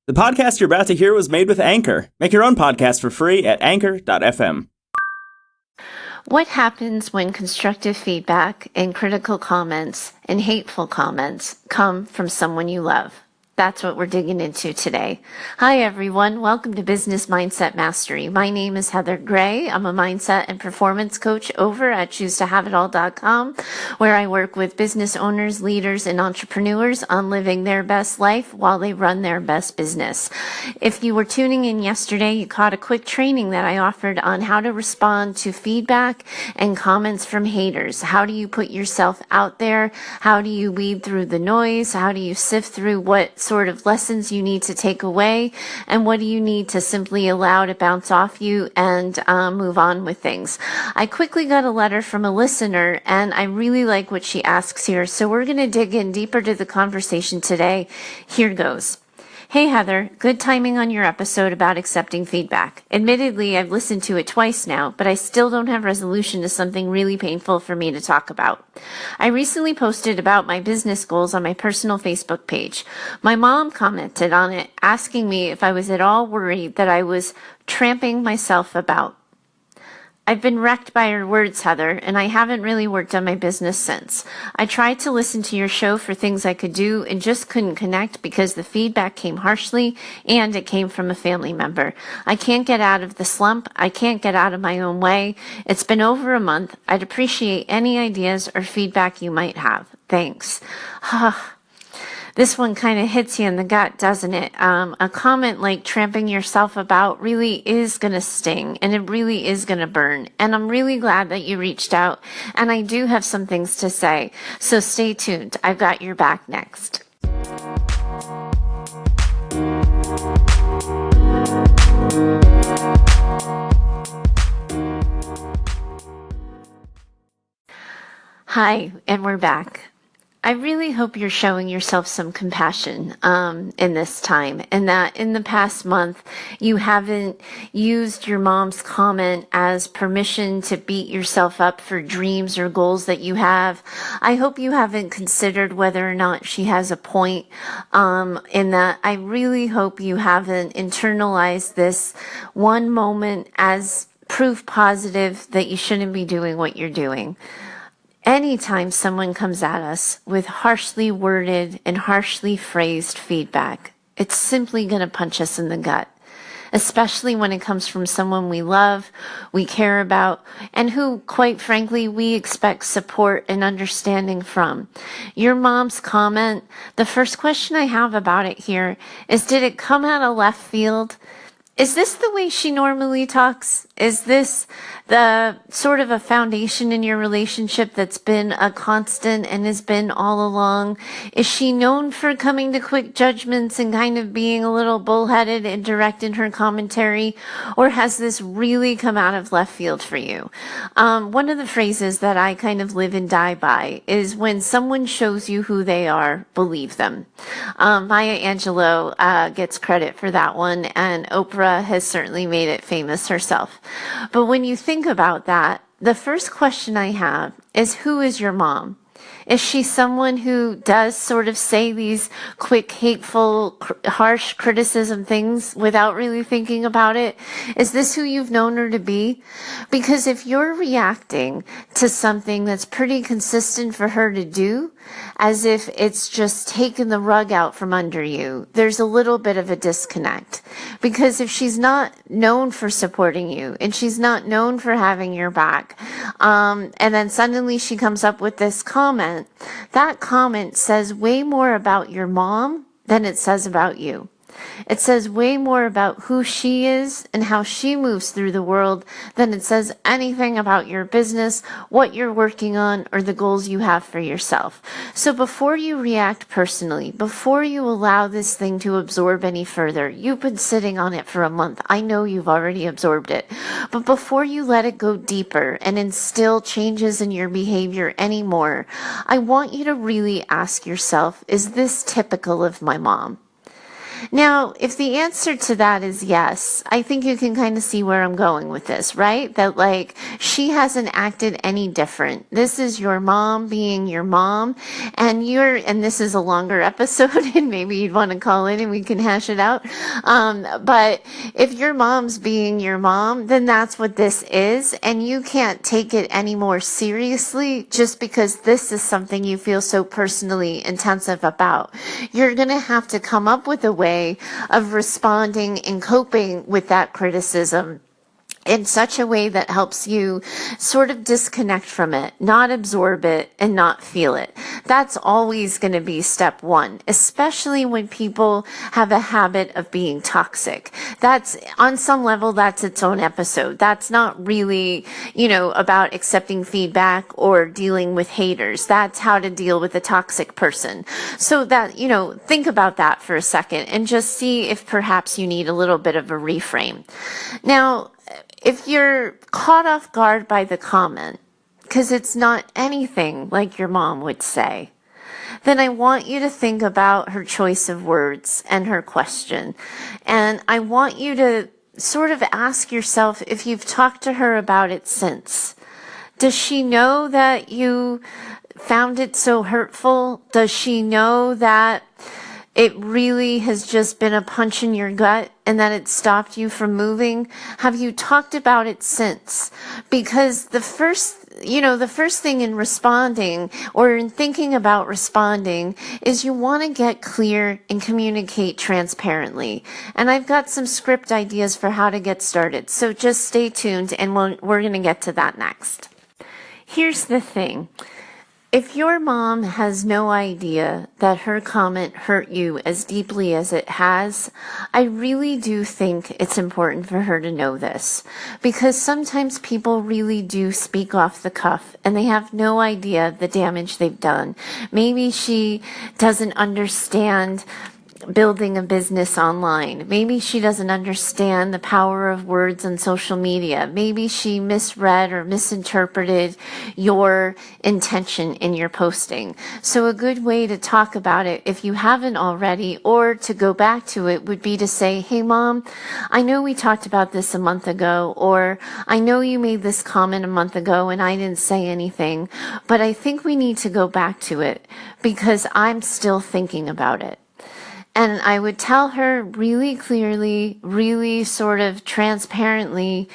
The podcast you're about to hear was made with Anchor. Make your own podcast for free at anchor.fm. What happens when constructive feedback and critical comments and hateful comments come from someone you love? That's what we're digging into today. Hi, everyone. Welcome to Business Mindset Mastery. My name is Heather Gray. I'm a mindset and performance coach over at ChooseToHaveItAll.com, where I work with business owners, leaders, and entrepreneurs on living their best life while they run their best business. If you were tuning in yesterday, you caught a quick training that I offered on how to respond to feedback and comments from haters. How do you put yourself out there? How do you weed through the noise? How do you sift through what sort of lessons you need to take away, and what do you need to simply allow to bounce off you and move on with things. I quickly got a letter from a listener, and I really like what she asks here, so we're going to dig in deeper to the conversation today. Here goes. Hey Heather, good timing on your episode about accepting feedback. Admittedly, I've listened to it twice now, but I still don't have resolution to something really painful for me to talk about. I recently posted about my business goals on my personal Facebook page. My mom commented on it, asking me if I was at all worried that I was tramping myself about. I've been wrecked by your words, Heather, and I haven't really worked on my business since. I tried to listen to your show for things I could do and just couldn't connect because the feedback came harshly and it came from a family member. I can't get out of the slump. I can't get out of my own way. It's been over a month. I'd appreciate any ideas or feedback you might have. Thanks. This one kind of hits you in the gut, doesn't it? A comment like tramping yourself about really is going to sting, and it really is going to burn. And I'm really glad that you reached out, and I do have some things to say. So stay tuned. I've got your back next. Hi, and we're back. I really hope you're showing yourself some compassion in this time, and that in the past month you haven't used your mom's comment as permission to beat yourself up for dreams or goals that you have. I hope you haven't considered whether or not she has a point in that. I really hope you haven't internalized this one moment as proof positive that you shouldn't be doing what you're doing. Anytime someone comes at us with harshly worded and harshly phrased feedback, it's simply going to punch us in the gut, especially when it comes from someone we love, we care about, and who, quite frankly, we expect support and understanding from. Your mom's comment, the first question I have about it here is, did it come out of left field? Is this the way she normally talks? Is this the sort of a foundation in your relationship that's been a constant and has been all along? Is she known for coming to quick judgments and kind of being a little bullheaded and direct in her commentary? Or has this really come out of left field for you? One of the phrases that I kind of live and die by is, when someone shows you who they are, believe them. Maya Angelou gets credit for that one, and Oprah has certainly made it famous herself. But when you think about that, the first question I have is, who is your mom? Is she someone who does sort of say these quick, hateful, harsh criticism things without really thinking about it? Is this who you've known her to be? Because if you're reacting to something that's pretty consistent for her to do, as if it's just taken the rug out from under you, there's a little bit of a disconnect. Because if she's not known for supporting you, and she's not known for having your back, and then suddenly she comes up with this comment, that comment says way more about your mom than it says about you. It says way more about who she is and how she moves through the world than it says anything about your business, what you're working on, or the goals you have for yourself. So before you react personally, before you allow this thing to absorb any further, you've been sitting on it for a month. I know you've already absorbed it. But before you let it go deeper and instill changes in your behavior anymore, I want you to really ask yourself, is this typical of my mom? Now, if the answer to that is yes, I think you can kind of see where I'm going with this, right? That like she hasn't acted any different. This is your mom being your mom, and this is a longer episode, and maybe you'd want to call in and we can hash it out. But if your mom's being your mom, then that's what this is, and you can't take it any more seriously just because this is something you feel so personally intensive about. You're going to have to come up with a way of responding and coping with that criticism in such a way that helps you sort of disconnect from it, not absorb it, and not feel it. That's always going to be step one, especially when people have a habit of being toxic. That's, on some level, that's its own episode. That's not really, about accepting feedback or dealing with haters. That's how to deal with a toxic person. So that, think about that for a second and just see if perhaps you need a little bit of a reframe. Now, if you're caught off guard by the comment, because it's not anything like your mom would say, then I want you to think about her choice of words and her question. And I want you to sort of ask yourself if you've talked to her about it since. Does she know that you found it so hurtful? Does she know that it really has just been a punch in your gut and that it stopped you from moving? Have you talked about it since? Because the first thing in responding or in thinking about responding is you want to get clear and communicate transparently. And I've got some script ideas for how to get started. So just stay tuned and we're going to get to that next. Here's the thing. If your mom has no idea that her comment hurt you as deeply as it has, I really do think it's important for her to know this, because sometimes people really do speak off the cuff and they have no idea the damage they've done. Maybe she doesn't understand building a business online. Maybe she doesn't understand the power of words on social media. Maybe she misread or misinterpreted your intention in your posting. So a good way to talk about it, if you haven't already, or to go back to it, would be to say, hey mom, I know we talked about this a month ago, or I know you made this comment a month ago and I didn't say anything, but I think we need to go back to it because I'm still thinking about it. And I would tell her really clearly, really sort of transparently,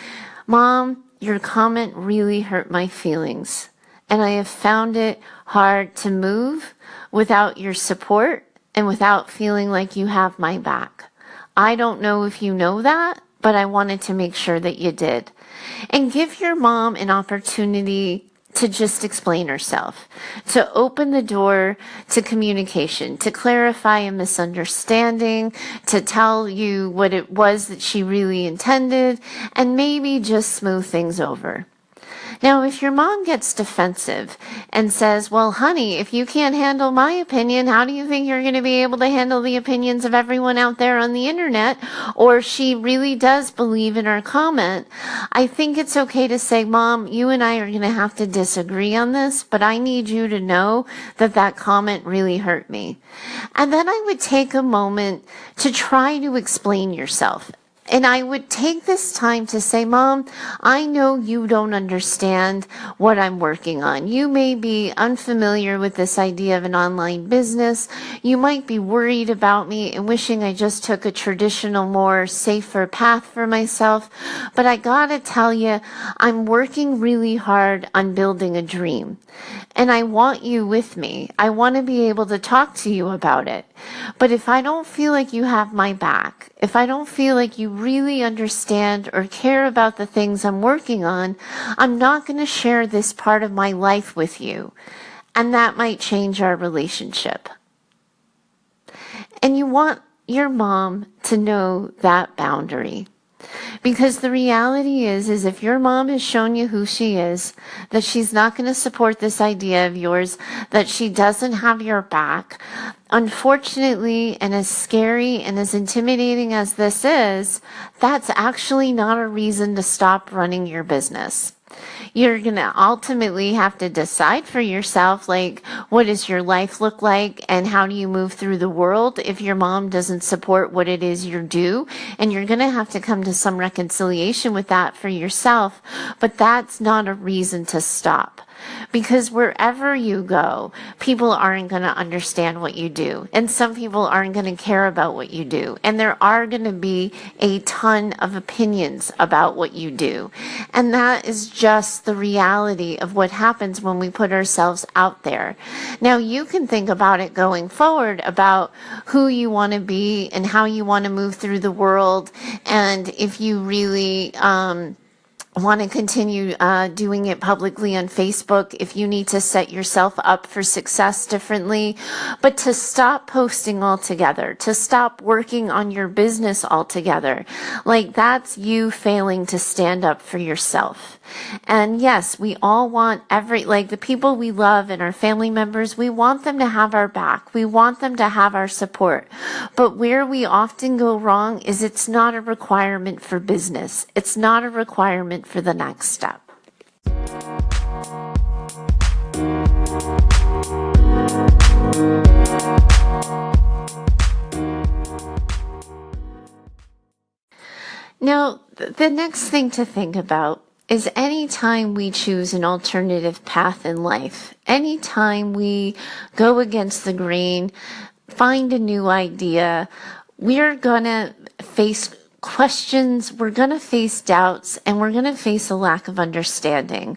Mom, your comment really hurt my feelings. And I have found it hard to move without your support and without feeling like you have my back. I don't know if you know that, but I wanted to make sure that you did. And give your mom an opportunity to just explain herself, to open the door to communication, to clarify a misunderstanding, to tell you what it was that she really intended, and maybe just smooth things over. Now, if your mom gets defensive and says, well, honey, if you can't handle my opinion, how do you think you're going to be able to handle the opinions of everyone out there on the internet? Or she really does believe in her comment, I think it's okay to say, Mom, you and I are going to have to disagree on this, but I need you to know that that comment really hurt me. And then I would take a moment to try to explain yourself. And I would take this time to say, Mom, I know you don't understand what I'm working on. You may be unfamiliar with this idea of an online business. You might be worried about me and wishing I just took a traditional, more safer path for myself. But I gotta tell you, I'm working really hard on building a dream. And I want you with me. I want to be able to talk to you about it. But if I don't feel like you have my back, if I don't feel like you really understand or care about the things I'm working on, I'm not going to share this part of my life with you. And that might change our relationship. And you want your mom to know that boundary. Because the reality is if your mom has shown you who she is, that she's not going to support this idea of yours, that she doesn't have your back, unfortunately, and as scary and as intimidating as this is, that's actually not a reason to stop running your business. You're going to ultimately have to decide for yourself, like, what does your life look like and how do you move through the world if your mom doesn't support what it is you do? And you're going to have to come to some reconciliation with that for yourself. But that's not a reason to stop. Because wherever you go, people aren't going to understand what you do. And some people aren't going to care about what you do. And there are going to be a ton of opinions about what you do. And that is just the reality of what happens when we put ourselves out there. Now, you can think about it going forward about who you want to be and how you want to move through the world. And if you really, want to continue doing it publicly on Facebook, if you need to set yourself up for success differently, but to stop posting altogether, to stop working on your business altogether. Like, that's you failing to stand up for yourself. And yes, we all want like the people we love and our family members, we want them to have our back. We want them to have our support. But where we often go wrong is it's not a requirement for business. It's not a requirement for the next step. Now, the next thing to think about is anytime we choose an alternative path in life, anytime we go against the grain, find a new idea, we're going to face questions, we're going to face doubts, and we're going to face a lack of understanding.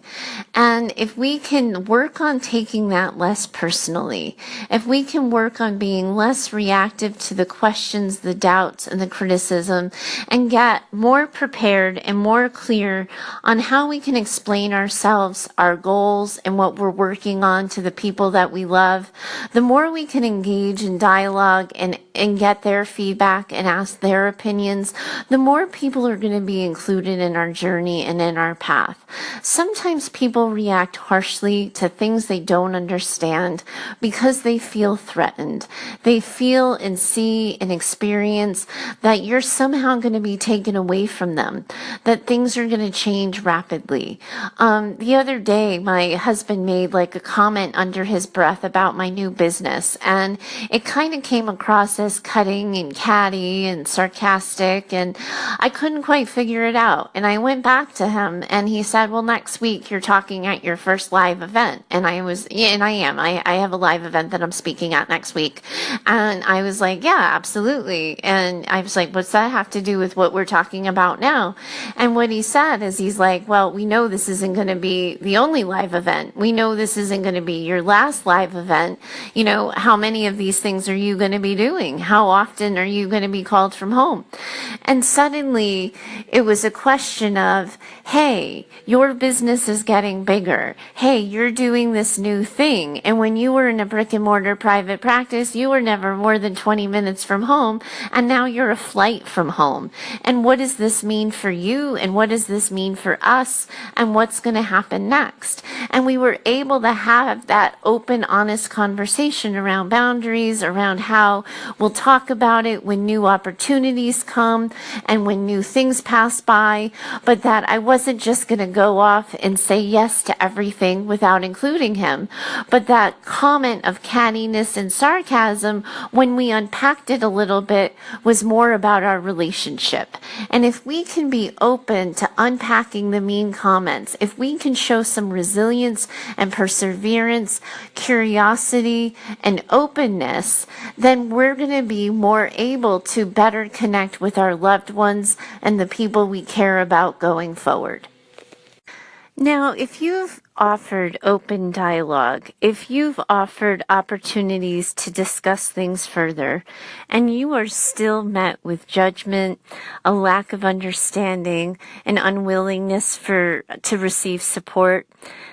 And if we can work on taking that less personally, if we can work on being less reactive to the questions, the doubts, and the criticism, and get more prepared and more clear on how we can explain ourselves, our goals, and what we're working on to the people that we love, the more we can engage in dialogue and get their feedback and ask their opinions, the more people are going to be included in our journey and in our path. Sometimes people react harshly to things they don't understand because they feel threatened. They feel and see and experience that you're somehow going to be taken away from them, that things are going to change rapidly. The other day, my husband made like a comment under his breath about my new business, and it kind of came across as cutting and catty and sarcastic, and I couldn't quite figure it out. And I went back to him and he said, well, next week you're talking at your first live event. And I was, yeah, and I am. I have a live event that I'm speaking at next week. And I was like, yeah, absolutely. And I was like, what's that have to do with what we're talking about now? And what he said is he's like, well, we know this isn't going to be the only live event. We know this isn't going to be your last live event. You know, how many of these things are you going to be doing? How often are you going to be called from home? And suddenly it was a question of, hey, your business is getting bigger. Hey, you're doing this new thing. And when you were in a brick and mortar private practice, you were never more than 20 minutes from home. And now you're a flight from home. And what does this mean for you? And what does this mean for us? And what's going to happen next? And we were able to have that open, honest conversation around boundaries, around how we'll talk about it when new opportunities come and when new things pass by, but that I wasn't just going to go off and say yes to everything without including him. But that comment of cattiness and sarcasm, when we unpacked it a little bit, was more about our relationship. And if we can be open to unpacking the mean comments, if we can show some resilience and perseverance, curiosity, and openness, then we're going to be more able to better connect with our loved ones and the people we care about going forward. Now, if you've offered open dialogue, if you've offered opportunities to discuss things further, and you are still met with judgment, a lack of understanding, an unwillingness to receive support,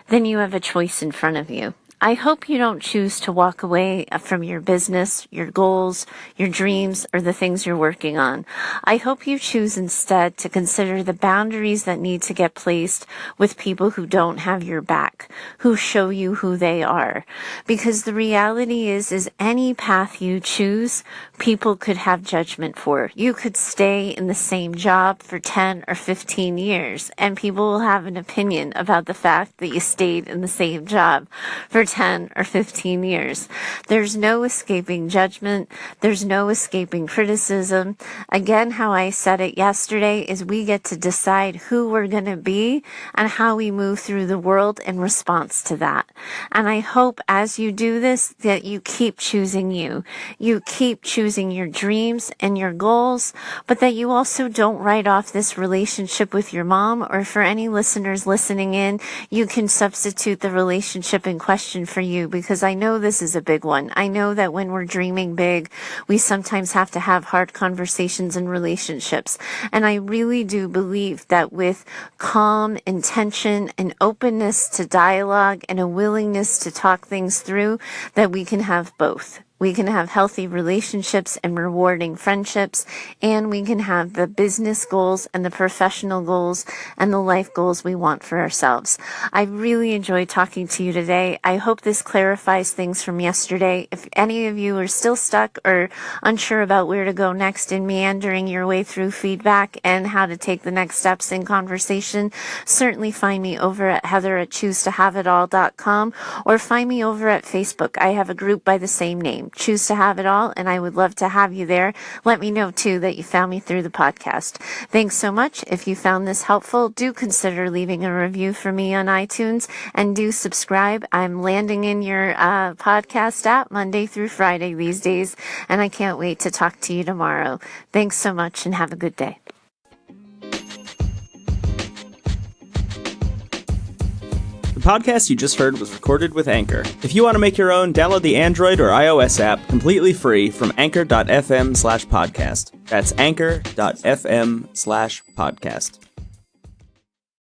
then you have a choice in front of you. I hope you don't choose to walk away from your business, your goals, your dreams, or the things you're working on. I hope you choose instead to consider the boundaries that need to get placed with people who don't have your back, who show you who they are. Because the reality is any path you choose, people could have judgment for. You could stay in the same job for 10 or 15 years, and people will have an opinion about the fact that you stayed in the same job for 10 or 15 years. There's no escaping judgment. There's no escaping criticism. Again, how I said it yesterday is we get to decide who we're going to be and how we move through the world in response to that. And I hope as you do this that you keep choosing you. You keep choosing your dreams and your goals, but that you also don't write off this relationship with your mom, or for any listeners listening in, you can substitute the relationship in question for you, because I know this is a big one. I know that when we're dreaming big, we sometimes have to have hard conversations in relationships. And I really do believe that with calm intention and openness to dialogue and a willingness to talk things through, that we can have both. We can have healthy relationships and rewarding friendships, and we can have the business goals and the professional goals and the life goals we want for ourselves. I really enjoyed talking to you today. I hope this clarifies things from yesterday. If any of you are still stuck or unsure about where to go next in meandering your way through feedback and how to take the next steps in conversation, certainly find me over at heather@choosetohaveitall.com, or find me over at Facebook. I have a group by the same name, Choose to Have It All, and I would love to have you there. Let me know too that you found me through the podcast. Thanks so much. If you found this helpful, do consider leaving a review for me on iTunes, and do subscribe. I'm landing in your podcast app Monday through Friday these days, and I can't wait to talk to you tomorrow. Thanks so much and have a good day. The podcast you just heard was recorded with Anchor. If you want to make your own, download the Android or iOS app completely free from anchor.fm/podcast. That's anchor.fm/podcast.